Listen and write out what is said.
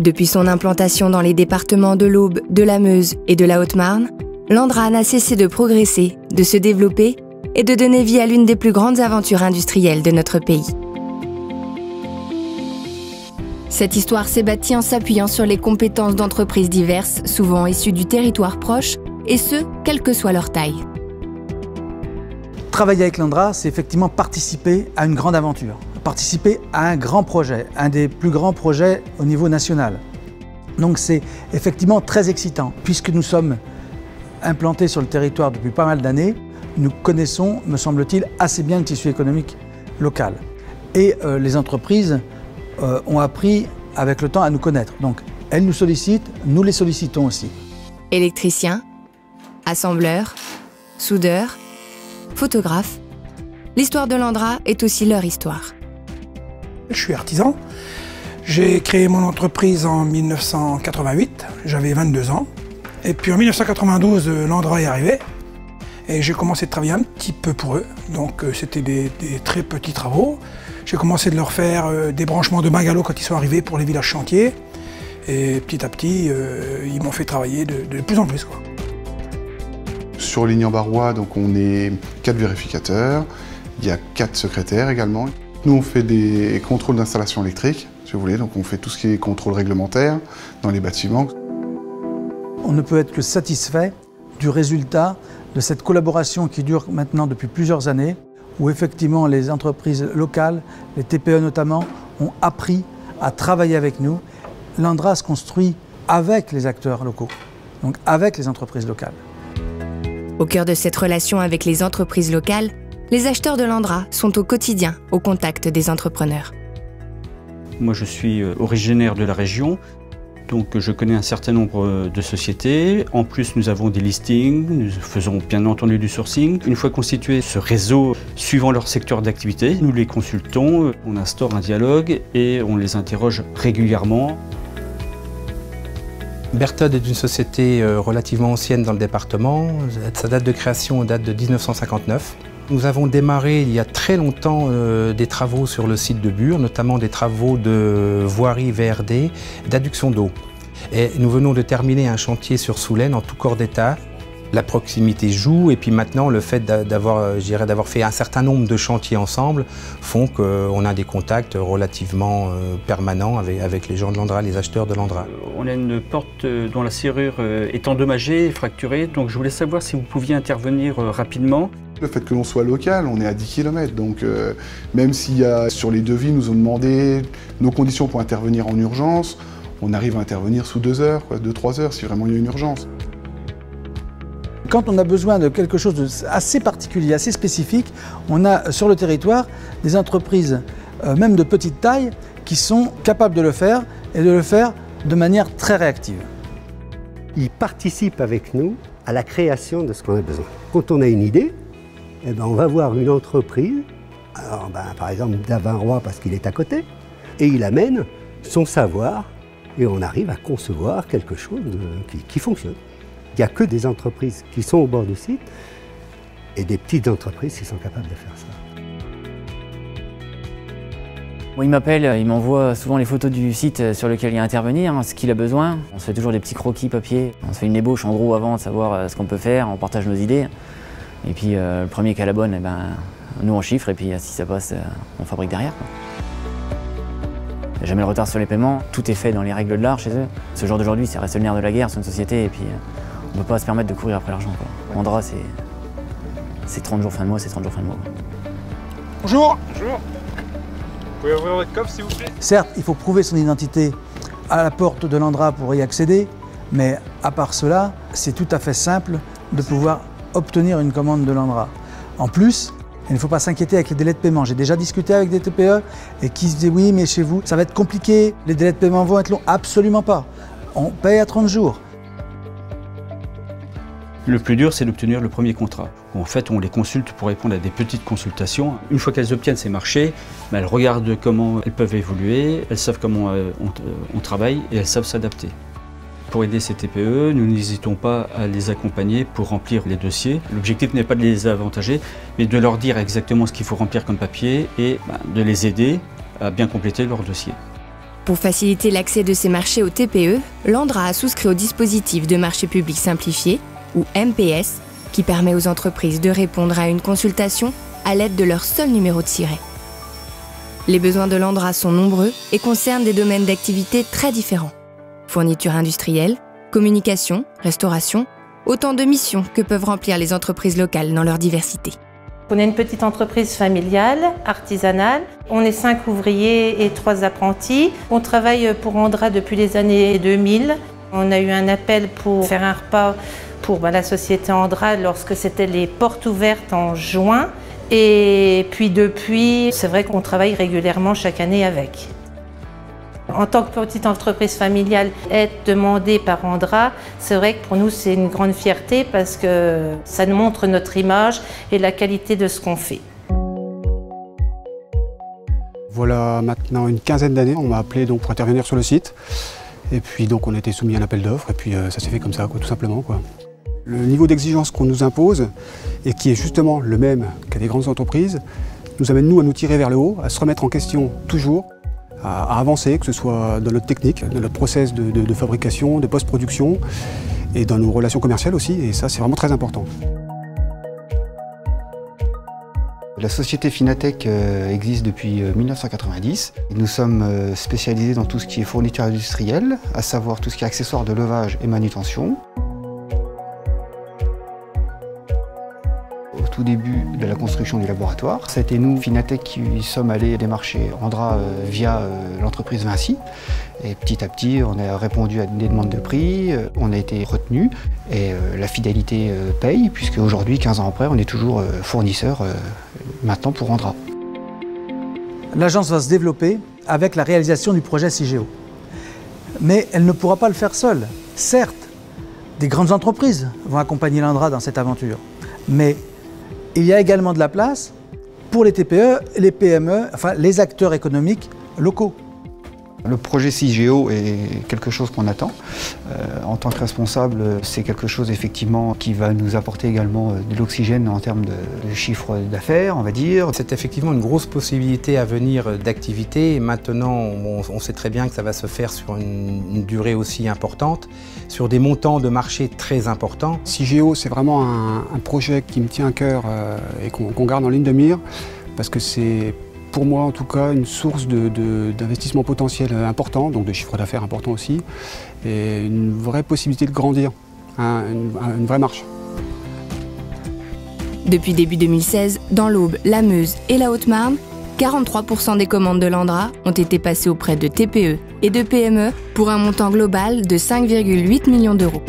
Depuis son implantation dans les départements de l'Aube, de la Meuse et de la Haute-Marne, l'Andra n'a cessé de progresser, de se développer et de donner vie à l'une des plus grandes aventures industrielles de notre pays. Cette histoire s'est bâtie en s'appuyant sur les compétences d'entreprises diverses, souvent issues du territoire proche, et ce, quelle que soit leur taille. Travailler avec l'Andra, c'est effectivement participer à une grande aventure, participer à un grand projet, un des plus grands projets au niveau national. Donc c'est effectivement très excitant. Puisque nous sommes implantés sur le territoire depuis pas mal d'années, nous connaissons, me semble-t-il, assez bien le tissu économique local. Et les entreprises ont appris avec le temps à nous connaître. Donc elles nous sollicitent, nous les sollicitons aussi. Électriciens, assembleurs, soudeurs, photographes, l'histoire de l'Andra est aussi leur histoire. Je suis artisan. J'ai créé mon entreprise en 1988, j'avais 22 ans. Et puis en 1992, l'Andra est arrivé. Et j'ai commencé de travailler un petit peu pour eux. Donc c'était des très petits travaux. J'ai commencé de leur faire des branchements de bungalows quand ils sont arrivés pour les villages chantiers. Et petit à petit, ils m'ont fait travailler de plus en plus, quoi. Sur Lignan-Barrois, donc on est 4 vérificateurs, il y a 4 secrétaires également. Nous on fait des contrôles d'installation électrique, si vous voulez, donc on fait tout ce qui est contrôle réglementaire dans les bâtiments. On ne peut être que satisfait du résultat de cette collaboration qui dure maintenant depuis plusieurs années, où effectivement les entreprises locales, les TPE notamment, ont appris à travailler avec nous. L'Andra se construit avec les acteurs locaux, donc avec les entreprises locales. Au cœur de cette relation avec les entreprises locales, les acheteurs de l'Andra sont au quotidien au contact des entrepreneurs. Moi je suis originaire de la région, donc je connais un certain nombre de sociétés. En plus nous avons des listings, nous faisons bien entendu du sourcing. Une fois constitué ce réseau suivant leur secteur d'activité, nous les consultons, on instaure un dialogue et on les interroge régulièrement. Berthold est une société relativement ancienne dans le département. Sa date de création date de 1959. Nous avons démarré il y a très longtemps des travaux sur le site de Bure, notamment des travaux de voirie VRD, d'adduction d'eau. Et nous venons de terminer un chantier sur Soulaine en tout corps d'état. La proximité joue et puis maintenant le fait d'avoir fait un certain nombre de chantiers ensemble font qu'on a des contacts relativement permanents avec les gens de l'Andra, les acheteurs de l'Andra. On a une porte dont la serrure est endommagée et fracturée, donc je voulais savoir si vous pouviez intervenir rapidement. Le fait que l'on soit local, on est à 10 km, donc même s'il y a sur les devis, nous ont demandé nos conditions pour intervenir en urgence, on arrive à intervenir sous 2 heures, 2-3 heures si vraiment il y a une urgence. Quand on a besoin de quelque chose d'assez particulier, assez spécifique, on a sur le territoire des entreprises, même de petite taille, qui sont capables de le faire et de le faire de manière très réactive. Ils participent avec nous à la création de ce qu'on a besoin. Quand on a une idée, eh ben on va voir une entreprise, alors par exemple d'Avinroy parce qu'il est à côté, et il amène son savoir et on arrive à concevoir quelque chose qui fonctionne. Il n'y a que des entreprises qui sont au bord du site et des petites entreprises qui sont capables de faire ça. Bon, il m'appelle, il m'envoie souvent les photos du site sur lequel il y a à intervenir, ce qu'il a besoin. On se fait toujours des petits croquis papier. On se fait une ébauche en gros avant de savoir ce qu'on peut faire, on partage nos idées. Et puis le premier qui a la bonne, nous on chiffre et puis si ça passe, on fabrique derrière, quoi. Il n'y a jamais de retard sur les paiements, tout est fait dans les règles de l'art chez eux. Ce jour d'aujourd'hui, ça reste le nerf de la guerre, c'est une société et puis on ne peut pas se permettre de courir après l'argent, quoi. Andra, c'est 30 jours fin de mois, c'est 30 jours fin de mois, quoi. Bonjour. Bonjour. Vous pouvez ouvrir votre coffre s'il vous plaît? Certes, il faut prouver son identité à la porte de l'Andra pour y accéder, mais à part cela, c'est tout à fait simple de pouvoir obtenir une commande de l'Andra. En plus, il ne faut pas s'inquiéter avec les délais de paiement. J'ai déjà discuté avec des TPE et qui se disaient oui, mais chez vous, ça va être compliqué, les délais de paiement vont être longs. Absolument pas. On paye à 30 jours. Le plus dur, c'est d'obtenir le premier contrat. En fait, on les consulte pour répondre à des petites consultations. Une fois qu'elles obtiennent ces marchés, elles regardent comment elles peuvent évoluer, elles savent comment on travaille et elles savent s'adapter. Pour aider ces TPE, nous n'hésitons pas à les accompagner pour remplir les dossiers. L'objectif n'est pas de les avantager, mais de leur dire exactement ce qu'il faut remplir comme papier et de les aider à bien compléter leur dossier. Pour faciliter l'accès de ces marchés aux TPE, l'Andra a souscrit au dispositif de marché public simplifié, ou MPS, qui permet aux entreprises de répondre à une consultation à l'aide de leur seul numéro de siret. Les besoins de l'Andra sont nombreux et concernent des domaines d'activité très différents. Fourniture industrielle, communication, restauration, autant de missions que peuvent remplir les entreprises locales dans leur diversité. On est une petite entreprise familiale, artisanale. On est 5 ouvriers et 3 apprentis. On travaille pour Andra depuis les années 2000. On a eu un appel pour faire un repas pour la société Andra lorsque c'était les portes ouvertes en juin. Et puis depuis, c'est vrai qu'on travaille régulièrement chaque année avec. En tant que petite entreprise familiale, être demandée par Andra, c'est vrai que pour nous c'est une grande fierté parce que ça nous montre notre image et la qualité de ce qu'on fait. Voilà maintenant une quinzaine d'années, on m'a appelé donc pour intervenir sur le site. Et puis donc on a été soumis à un appel d'offres et puis ça s'est fait comme ça, tout simplement. Le niveau d'exigence qu'on nous impose et qui est justement le même qu'à des grandes entreprises, nous amène nous à nous tirer vers le haut, à se remettre en question toujours, à avancer, que ce soit dans notre technique, dans notre process de fabrication, de post-production et dans nos relations commerciales aussi, et ça c'est vraiment très important. La société Finatech existe depuis 1990. Nous sommes spécialisés dans tout ce qui est fourniture industrielle, à savoir tout ce qui est accessoires de levage et manutention. Au tout début de la construction du laboratoire, ça a été nous, Finatech, qui sommes allés démarcher Andra via l'entreprise Vinci. Et petit à petit, on a répondu à des demandes de prix, on a été retenus et la fidélité paye, puisque aujourd'hui, 15 ans après, on est toujours fournisseur maintenant pour Andra. L'agence va se développer avec la réalisation du projet CIGEO. Mais elle ne pourra pas le faire seule. Certes, des grandes entreprises vont accompagner l'Andra dans cette aventure, mais il y a également de la place pour les TPE, les PME, enfin les acteurs économiques locaux. Le projet CIGEO est quelque chose qu'on attend. En tant que responsable, c'est quelque chose effectivement qui va nous apporter également de l'oxygène en termes de chiffre d'affaires, on va dire. C'est effectivement une grosse possibilité à venir d'activité. Maintenant, on sait très bien que ça va se faire sur une durée aussi importante, sur des montants de marché très importants. CIGEO, c'est vraiment un projet qui me tient à cœur et qu'on garde en ligne de mire, parce que c'est pour moi en tout cas une source d'investissement potentiel important, donc de chiffre d'affaires important aussi, et une vraie possibilité de grandir, une vraie marche. Depuis début 2016, dans l'Aube, la Meuse et la Haute-Marne, 43% des commandes de l'Andra ont été passées auprès de TPE et de PME pour un montant global de 5,8 millions d'euros.